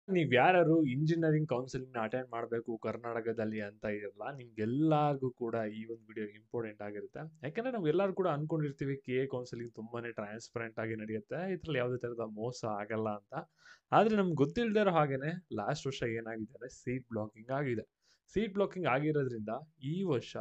ನೀವ್ ಯಾರಾರು engineering ಕೌನ್ಸಿಲಿಂಗ್‌ನ attend ಮಾಡ್ಬೇಕು ಕರ್ನಾಟಕದಲ್ಲಿ ಅಂತ ಇರಲ್ಲ. ನಿಮ್ಗೆಲ್ಲಾರ್ಗೂ ಕೂಡ ಈ ಒಂದು ವಿಡಿಯೋ ಇಂಪಾರ್ಟೆಂಟ್ ಆಗಿರುತ್ತೆ. ಯಾಕಂದ್ರೆ ನಾವೆಲ್ಲರೂ ಕೂಡ ಅನ್ಕೊಂಡಿರ್ತೀವಿ ಕೆ.ಎ ಕೌನ್ಸಿಲಿಂಗ್ ತುಂಬಾನೇ ಟ್ರಾನ್ಸ್‌ಪರೆಂಟ್ ಆಗಿ ನಡೆಯುತ್ತೆ. ಇದ್ರಲ್ಲಿ ಯಾವುದೇ ತರದ ಮೋಸ ಆಗಲ್ಲ ಅಂತ. ಆದ್ರೆ ನಮ್ಗೆ ಗೊತ್ತಿಲ್ದೇ ಇರೋ ಹಾಗೇನೆ ಲಾಸ್ಟ್ ವರ್ಷ ಏನಾಗಿದೆ ಅಂದ್ರೆ ಸೀಟ್ ಬ್ಲಾಕಿಂಗ್ ಆಗಿದೆ. ಸೀಟ್ ಬ್ಲಾಕಿಂಗ್ ಆಗಿರೋದ್ರಿಂದ ಈ ವರ್ಷ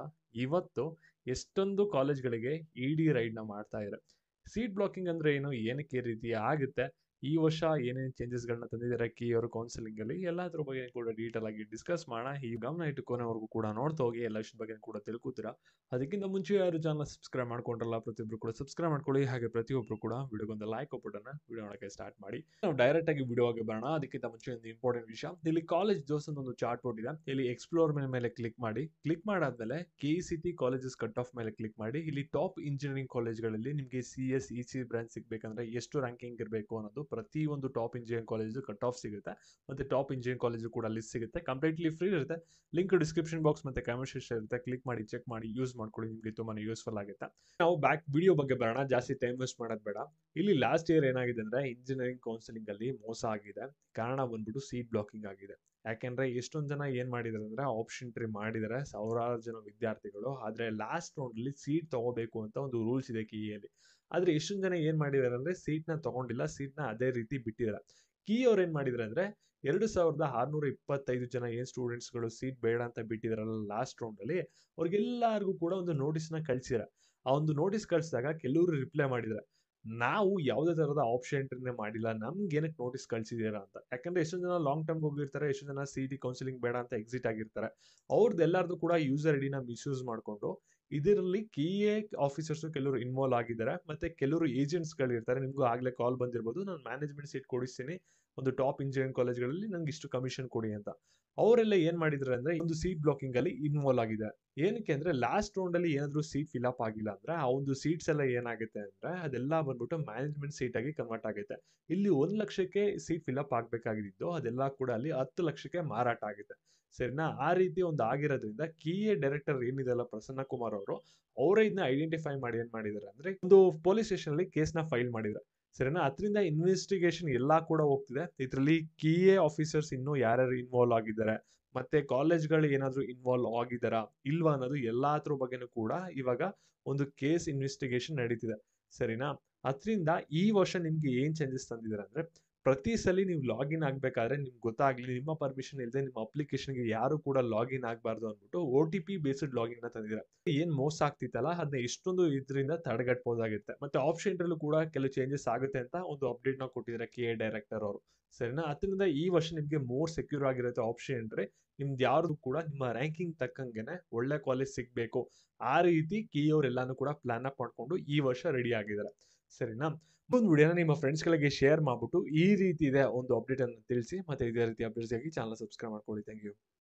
ಇವತ್ತು ಎಷ್ಟೊಂದು ಕಾಲೇಜ್‌ಗಳಿಗೆ ಇಡಿ ರೈಡ್‌ನ ಮಾಡ್ತಾ ಇದ್ದಾರೆ. ಸೀಟ್ ಬ್ಲಾಕಿಂಗ್ ಅಂದ್ರೆ ಏನು? ಏನಕ್ಕೆ ಈ ರೀತಿ ಆಗುತ್ತೆ? ಈ ವರ್ಷ ಏನೇನು ಚೇಂಜಸ್‌ಗಳನ್ನ ತಂದಿದ್ದಾರೆ ಕೀ ಅವರು ಕೌನ್ಸಿಲಿಂಗ್ ಅಲ್ಲಿ ಎಲ್ಲದ್ರ ಬಗ್ಗೆ ಕೂಡ ಡೀಟೇಲ್ ಆಗಿ ಡಿಸ್ಕಸ್ ಮಾಡೋಣ. ಈ ಗಮನ ಇಟ್ಟು ಕೊನೆವರೆಗೂ ಕೂಡ ನೋಡ್ತಾ ಹೋಗಿ ಎಲ್ಲ ವಿಷಯದ ಬಗ್ಗೆ ಕೂಡ ತಿಳ್ಕೊತೀರಾ. ಅದಕ್ಕಿಂತ ಮುಂಚೆ ಯಾರು ಚಾನಲ್ ಸಬ್ಸ್ಕ್ರೈಬ್ ಮಾಡ್ಕೊಂಡ್ರಲ್ಲ ಪ್ರತಿಯೊಬ್ರು ಕೂಡ ಸಬ್ಸ್ಕ್ರೈಬ್ ಮಾಡ್ಕೊಳ್ಳಿ. ಹಾಗೆ ಪ್ರತಿಯೊಬ್ರು ಕೂಡ ವಿಡಿಯೋಗೊಂದು ಲೈಕ್ ಕೊಟ್ಬಿಡೋಣ. ವಿಡಿಯೋ ನೋಡಕ್ಕೆ ಸ್ಟಾರ್ಟ್ ಮಾಡಿ. ನಾವು ಡೈರೆಕ್ಟ್ ಆಗಿ ವಿಡಿಯೋಗೆ ಬರೋಣ. ಅದಕ್ಕಿಂತ ಮುಂಚೆ ಒಂದು ಇಂಪಾರ್ಟೆಂಟ್ ವಿಷಯ, ಇಲ್ಲಿ ಕಾಲೇಜ್ ಜೋಸ್ ಅಂತ ಒಂದು ಚಾರ್ಟ್ ಬೋರ್ಡ್ ಇದೆ. ಇಲ್ಲಿ ಎಕ್ಸ್ಪ್ಲೋರ್ ಮೇಲೆ ಕ್ಲಿಕ್ ಮಾಡಿ. ಕ್ಲಿಕ್ ಮಾಡಾದ್ಮೇಲೆ ಕೆಇಸಿಟಿ ಕಾಲೇಜಸ್ ಕಟ್ ಆಫ್ ಮೇಲೆ ಕ್ಲಿಕ್ ಮಾಡಿ. ಇಲ್ಲಿ ಟಾಪ್ ಇಂಜಿನಿಯರಿಂಗ್ ಕಾಲೇಜ್ಗಳಲ್ಲಿ ನಿಮಗೆ ಸಿಎಸ್ ಇಸಿ ಬ್ರಾಂಚ್ ಸಿಗ್ಬೇಕಂದ್ರೆ ಎಷ್ಟು ರ್ಯಾಂಕಿಂಗ್ ಇರಬೇಕು ಅನ್ನೋದು ಪ್ರತಿ ಒಂದು top engineering college cut off ಸಿಗುತ್ತೆ. ಮತ್ತೆ ಟಾಪ್ ಇಂಜಿನಿಯರಿಂಗ್ ಕಾಲೇಜ್ ಕೂಡ ಲಿಸ್ಟ್ ಸಿಗುತ್ತೆ. ಕಂಪ್ಲೀಟ್ಲಿ ಫ್ರೀ ಇರುತ್ತೆ. ಲಿಂಕ್ ಡಿಸ್ಕ್ರಿಪ್ಷನ್ ಬಾಕ್ಸ್ ಮತ್ತೆ ಕಮೆಂಟ್ ಸೆಕ್ಷನ್ ಇರುತ್ತೆ. ಕ್ಲಿಕ್ ಮಾಡಿ ಚೆಕ್ ಮಾಡಿ ಯೂಸ್ ಮಾಡ್ಕೊಳ್ಳಿ. ನಿಮಗೆ ತುಂಬಾನೇ ಯೂಸ್ಫುಲ್ ಆಗುತ್ತೆ. ನಾವು ಬ್ಯಾಕ್ ವಿಡಿಯೋ ಬಗ್ಗೆ ಬರೋಣ. ಜಾಸ್ತಿ ಟೈಮ್ ವೇಸ್ಟ್ ಮಾಡೋದು ಬೇಡ. ಇಲ್ಲಿ ಲಾಸ್ಟ್ ಇಯರ್ ಏನಾಗಿದೆ ಅಂದ್ರೆ ಇಂಜಿನಿಯರಿಂಗ್ ಕೌನ್ಸಿಲಿಂಗ್ ಅಲ್ಲಿ ಮೋಸ ಆಗಿದೆ. ಕಾರಣ ಬಂದ್ಬಿಟ್ಟು ಸೀಟ್ ಬ್ಲಾಕಿಂಗ್ ಆಗಿದೆ. ಯಾಕೆಂದ್ರೆ ಎಷ್ಟೊಂದ್ ಜನ ಏನ್ ಮಾಡಿದಾರೆ ಅಂದ್ರೆ ಆಪ್ಷನ್ ಟ್ರೀ ಮಾಡಿದಾರೆ ಸಾವಿರಾರು ಜನ ವಿದ್ಯಾರ್ಥಿಗಳು. ಆದ್ರೆ ಲಾಸ್ಟ್ ರೌಂಡ್ ಅಲ್ಲಿ ಸೀಟ್ ತಗೋಬೇಕು ಅಂತ ಒಂದು ರೂಲ್ಸ್ ಇದೆ ಕಿಯಲ್ಲಿ. ಆದ್ರೆ ಎಷ್ಟೊಂದ್ ಜನ ಏನ್ ಮಾಡಿದಾರೆ ಅಂದ್ರೆ ಸೀಟ್ ನ ತಗೊಂಡಿಲ್ಲ, ಸೀಟ್ ನ ಅದೇ ರೀತಿ ಬಿಟ್ಟಿದ್ದಾರೆ. ಕೀ ಅವ್ರು ಏನ್ ಮಾಡಿದಾರೆ ಅಂದ್ರೆ 2625 ಜನ ಏನ್ ಸ್ಟೂಡೆಂಟ್ಸ್ ಗಳು ಸೀಟ್ ಬೇಡ ಅಂತ ಬಿಟ್ಟಿದಾರಲ್ಲ ಲಾಸ್ಟ್ ರೌಂಡ್ ಅಲ್ಲಿ, ಅವ್ರಿಗೆಲ್ಲರಿಗೂ ಕೂಡ ಒಂದು ನೋಟಿಸ್ ನ ಕಳ್ಸಿದಾರೆ. ಆ ಒಂದು ನೋಟಿಸ್ ಕಳ್ಸಿದಾಗ ಕೆಲವರು ರಿಪ್ಲೈ ಮಾಡಿದಾರೆ, ನಾವು ಯಾವುದೇ ತರದ ಆಪ್ಷನ್ ಎಂಟ್ರಿನೇ ಮಾಡಿಲ್ಲ, ನಮ್ಗೆ ಏನಕ್ಕೆ ನೋಟಿಸ್ ಕಳ್ಸಿದೀರಾ ಅಂತ. ಯಾಕಂದ್ರೆ ಎಷ್ಟೊಂದ್ ಜನ ಲಾಂಗ್ ಟರ್ಮ್ ಹೋಗಿರ್ತಾರೆ, ಎಷ್ಟೊಂದ್ ಜನ ಸಿಟಿ ಕೌನ್ಸಿಲಿಂಗ್ ಬೇಡ ಅಂತ ಎಕ್ಸಿಟ್ ಆಗಿರ್ತಾರೆ. ಅವ್ರದ್ದು ಎಲ್ಲಾರ್ದು ಕೂಡ ಯೂಸರ್ ಐಡಿನ ಮಿಸ್ಯೂಸ್ ಮಾಡ್ಕೊಂಡು ಇದರಲ್ಲಿ ಕಿಎ ಆಫೀಸರ್ಸ್ ಕೆಲವರು ಇನ್ವಾಲ್ವ್ ಆಗಿದ್ದಾರೆ. ಮತ್ತೆ ಕೆಲವರು ಏಜೆಂಟ್ಸ್ ಗಳು ಇರ್ತಾರೆ. ನಿಮ್ಗೂ ಆಗ್ಲೇ ಕಾಲ್ ಬಂದಿರಬಹುದು, ನಾನು ಮ್ಯಾನೇಜ್ಮೆಂಟ್ ಸೀಟ್ ಕೊಡಿಸ್ತೀನಿ ಒಂದು ಟಾಪ್ ಇಂಜಿನಿಯರಿಂಗ್ ಕಾಲೇಜ್ಗಳಲ್ಲಿ, ನಂಗೆ ಇಷ್ಟು ಕಮಿಷನ್ ಕೊಡಿ ಅಂತ. ಅವರೆಲ್ಲ ಏನ್ ಮಾಡಿದ್ರೆ ಅಂದ್ರೆ ಒಂದು ಸೀಟ್ ಬ್ಲಾಕಿಂಗ್ ಅಲ್ಲಿ ಇನ್ವಾಲ್ವ್ ಆಗಿದೆ. ಏನಕ್ಕೆ ಅಂದ್ರೆ ಲಾಸ್ಟ್ ರೌಂಡ್ ಅಲ್ಲಿ ಏನಾದ್ರು ಸೀಟ್ ಫಿಲ್ ಅಪ್ ಆಗಿಲ್ಲ ಅಂದ್ರೆ ಆ ಒಂದು ಸೀಟ್ಸ್ ಎಲ್ಲ ಏನಾಗುತ್ತೆ ಅಂದ್ರೆ ಅದೆಲ್ಲ ಬಂದ್ಬಿಟ್ಟು ಮ್ಯಾನೇಜ್ಮೆಂಟ್ ಸೀಟ್ ಆಗಿ ಕನ್ವರ್ಟ್ ಆಗುತ್ತೆ. ಇಲ್ಲಿ 1 ಲಕ್ಷಕ್ಕೆ ಸೀಟ್ ಫಿಲ್ ಅಪ್ ಆಗ್ಬೇಕಾಗಿದ್ದು ಅದೆಲ್ಲ ಕೂಡ ಅಲ್ಲಿ 10 ಲಕ್ಷಕ್ಕೆ ಮಾರಾಟ ಆಗಿದೆ. ಸರಿನಾ? ಆ ರೀತಿ ಒಂದು ಆಗಿರೋದ್ರಿಂದ ಕಿಎ ಡೈರೆಕ್ಟರ್ ಏನಿದೆ ಅಲ್ಲ ಪ್ರಸನ್ನ ಕುಮಾರ್ ಅವರು, ಅವರೇ ಇದನ್ನ ಐಡೆಂಟಿಫೈ ಮಾಡಿ ಏನ್ ಮಾಡಿದ್ದಾರೆ ಅಂದ್ರೆ ಒಂದು ಪೊಲೀಸ್ ಸ್ಟೇಷನ್ ಅಲ್ಲಿ ಕೇಸ್ನ ಫೈಲ್ ಮಾಡಿದ್ದಾರೆ. ಸರಿನಾ? ಅದರಿಂದ ಇನ್ವೆಸ್ಟಿಗೇಷನ್ ಎಲ್ಲಾ ಕೂಡ ಹೋಗ್ತಿದೆ. ಇದರಲ್ಲಿ ಕಿಎ ಆಫೀಸರ್ಸ್ ಇನ್ನು ಯಾರ್ಯಾರು ಇನ್ವಾಲ್ವ್ ಆಗಿದ್ದಾರೆ, ಮತ್ತೆ ಕಾಲೇಜ್ಗಳು ಏನಾದ್ರು ಇನ್ವಾಲ್ವ್ ಆಗಿದಾರಾ ಇಲ್ವಾ ಅನ್ನೋದು ಎಲ್ಲಾದ್ರ ಬಗ್ಗೆನೂ ಕೂಡ ಇವಾಗ ಒಂದು ಕೇಸ್ ಇನ್ವೆಸ್ಟಿಗೇಷನ್ ನಡೀತಿದೆ. ಸರಿನಾ? ಅದರಿಂದ ಈ ವರ್ಷ ನಿಮ್ಗೆ ಏನ್ ಚೇಂಜಸ್ ತಂದಿದ್ದಾರೆ ಅಂದ್ರೆ ಪ್ರತಿ ಸಲ ನೀವು ಲಾಗಿನ್ ಆಗ್ಬೇಕಾದ್ರೆ ನಿಮ್ಗೆ ಗೊತ್ತಾಗ್ಲಿ ನಿಮ್ಮ ಪರ್ಮಿಷನ್ ಇಲ್ಲದೆ ನಿಮ್ಮ ಅಪ್ಲಿಕೇಶನ್ಗೆ ಯಾರು ಕೂಡ ಲಾಗಿನ್ ಆಗಬಾರ್ದು ಅಂದ್ಬಿಟ್ಟು OTP ಬೇಸ್ಡ್ ಲಾಗಿನ್ ನ ತಂದಿದ್ದಾರೆ. ಏನ್ ಮೋಸ ಆಗ್ತಿತ್ತಲ್ಲ ಅದನ್ನ ಎಷ್ಟೊಂದು ಇದರಿಂದ ತಡೆಗಟ್ಟಬಹುದಾಗಿರುತ್ತೆ. ಮತ್ತೆ ಆಪ್ಷನ್ ಅಲ್ಲೂ ಕೂಡ ಕೆಲವು ಚೇಂಜಸ್ ಆಗುತ್ತೆ ಅಂತ ಒಂದು ಅಪ್ಡೇಟ್ ನ ಕೊಟ್ಟಿದ್ದಾರೆ ಕೆ ಡೈರೆಕ್ಟರ್ ಅವರು. ಸರಿನಾ? ಅದರಿಂದ ಈ ವರ್ಷ ನಿಮ್ಗೆ ಮೋರ್ ಸೆಕ್ಯೂರ್ ಆಗಿರುತ್ತೆ ಆಪ್ಷನ್ ಅಂದ್ರೆ ನಿಮ್ದು ಯಾರ್ದು ಕೂಡ ನಿಮ್ಮ ರ್ಯಾಂಕಿಂಗ್ ತಕ್ಕಂಗೆನೆ ಒಳ್ಳೆ ಕಾಲೇಜ್ ಸಿಗ್ಬೇಕು. ಆ ರೀತಿ ಕೀ ಅವರೆಲ್ಲಾನು ಕೂಡ ಪ್ಲಾನ್ ಅಪ್ ಮಾಡ್ಕೊಂಡು ಈ ವರ್ಷ ರೆಡಿ ಆಗಿದ್ದಾರೆ. ಸರಿನಾ? ಒಂದು ವಿಡಿಯೋನ ನಿಮ್ಮ ಫ್ರೆಂಡ್ಸ್ ಗಳಿಗೆ ಶೇರ್ ಮಾಡ್ಬಿಟ್ಟು ಈ ರೀತಿ ಇದೆ ಒಂದು ಅಪ್ಡೇಟ್ ಅನ್ನು ತಿಳಿಸಿ. ಮತ್ತೆ ಇದೇ ರೀತಿ ಅಪ್ಡೇಟ್ಸ್ ಆಗಿ ಚಾನಲ್ ಸಬ್ಸ್ಕ್ರೈಬ್ ಮಾಡ್ಕೊಳ್ಳಿ. Thank you.